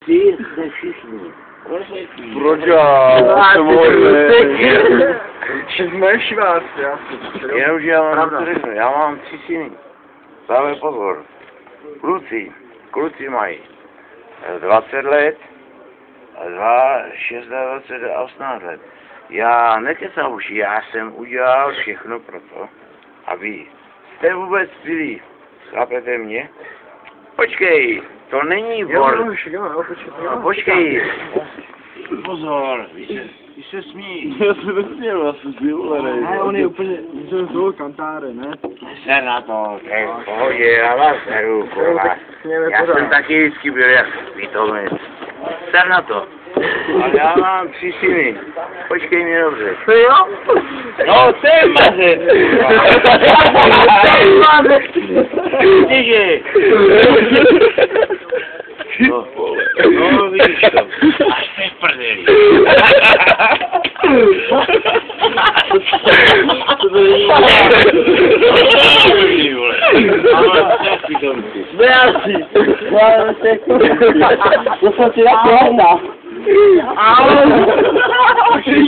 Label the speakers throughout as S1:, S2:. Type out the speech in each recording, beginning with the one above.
S1: Ty jste všichni.
S2: Proč já?
S3: Jsme vás, já si.
S1: Jenomže já vám to řeknu, já mám 3 syny. Dávej pozor. Kluci mají 20 let, 26 a 18 let. Já nekecám už, já jsem udělal všechno pro to, aby jste vůbec byli. Chápete mě? Počkej, to není bor. Počkej. Pozor, vy se smí.
S2: Já se nesměl, já jsem zbyl,
S3: Ne, on je úplně, jsem zvolil kantáre, ne?
S1: Ser na to, to je v pohodě, já vás seru, kurva. Já jsem taky vždycky byl jak pitomec. Ser na to. Ale já mám 3 syny. Počkej mě dobře.
S3: To jo?
S1: No, to je mazec.
S3: To je mazec.
S1: Vidíže. No, vidíš to. Až se v prdeli.
S3: To jsem si taky hleda.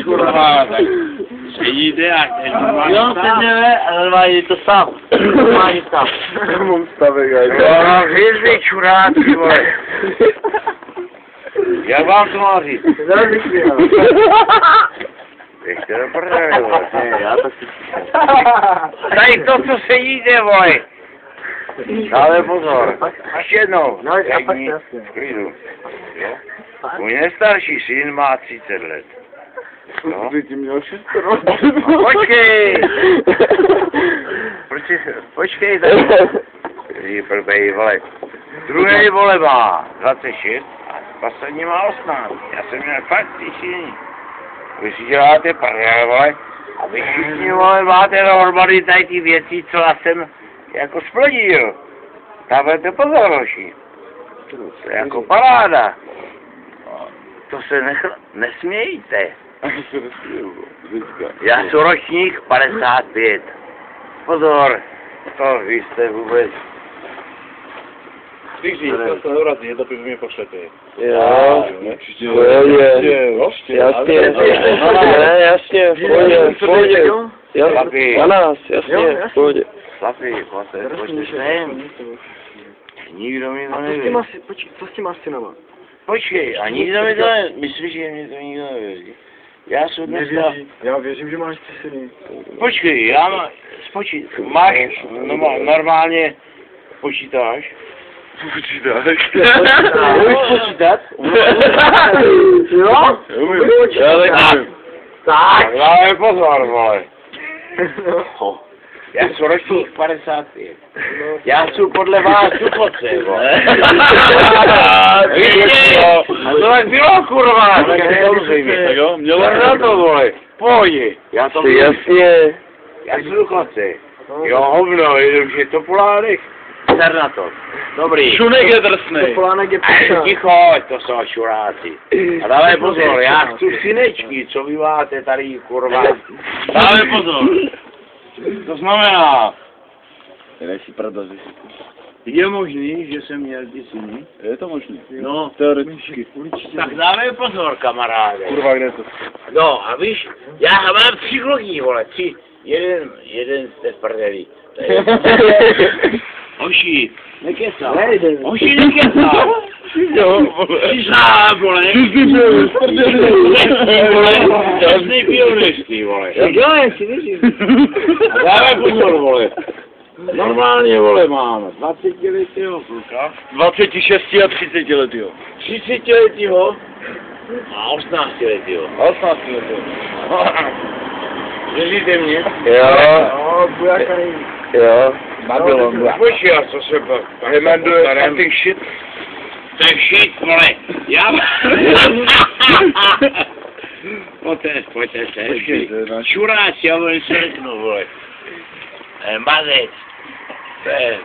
S1: Kurva, tak sedíte a teď
S3: Jo, sedíme a normálně to sám. Normálně sám.
S2: Mám stavek,
S1: no, hvězdy čurát, ty vole. Jak vám to mám říct? Ještě do prdele, vole.
S2: já tak si...
S1: Tady to, co sedíte, vole. Ale pozor, až jednou,
S3: No, a pak
S1: řekni
S3: jasně.
S1: v klidu. Jo? Můj nejstarší syn má 30 let. No.
S2: Ty měl 6
S1: Počkej! Počkej tady. Blbej, vole. Druhý, vole, má 26 a poslední má 18. Já jsem měl fakt 3 syny. Vy si děláte prdel, vole. A vy všichni, vole, máte dohromady tady ty věci, co já jsem jako splodil. Dávajte pozor, hoši. To je jako paráda. To se nesmějte.
S2: Já se nesměju,
S1: Já jsem ročník 55. Pozor, to vy jste vůbec.
S2: Slyší, to se neurazí, to mě pošlete.
S3: Jo,
S2: Určitě.
S3: jasně, v pohodě.
S1: Chlapi,
S3: Na nás, jasně, v pohodě.
S1: chlapi, pojďte sem. Nikdo mi to neví.
S3: Co s tím máš synama?
S1: Počkej, a nikdo mi to neví. Myslíš, že mi to nikdo nevěří? Já jsem dneska...
S3: Já věřím, že máš 3 syny.
S1: Počkej, já mám... Máš normálně počítáš?
S2: Počítáš?
S3: Umíš počítat? Jo?
S2: Umím. Já tak umím.
S1: Tak dáme pozor, vole. Já jsem ročník 55. Já jsem podle vás důchodce, vole. Víte, a to tak bylo, kurva.
S2: Tak jo, mělo
S1: Na to, vole. Pojď. Já to
S3: Jasně.
S1: Já jsem důchodce. Jo, hovno, jenomže to polánek. Ser na to. Dobrý.
S2: Šunek je drsnej.
S3: Polánek je
S1: Ticho, to jsou šuráci. A dávaj pozor, já chci synečky, co vy máte tady, kurva. Dávaj pozor. To znamená,
S2: Nejsi pravda, že
S1: je možný, že jsem měl ty syny?
S2: je to možný.
S1: No,
S2: Teoreticky.
S1: tak dávej pozor, kamaráde.
S2: Kurva, kde je to?
S1: No, a víš, já mám 3 kluky, vole, 3. Jeden jste v prdeli. Hoši, nekecá. Hoši, nekecá.
S2: Jo, vole.
S1: Přišá, vole. Jasný pioneš, ty, vole.
S3: Jo, já si věřím.
S1: A dávaj pozor, vole. Normálně, vole, mám 20letého kluka,
S2: 26 a 30 letýho.
S1: 30letého a 18letého.
S2: 18 letýho.
S1: Držíte mě?
S3: Jo, bujaka nejvíc.
S2: Jo. Babylon.
S1: Počkej, a co se pak?
S2: Remember something shit.
S1: To je shit, vole. Já... Pojďte se. Šuráč, já vám se řeknu, vole. Mazec. To je...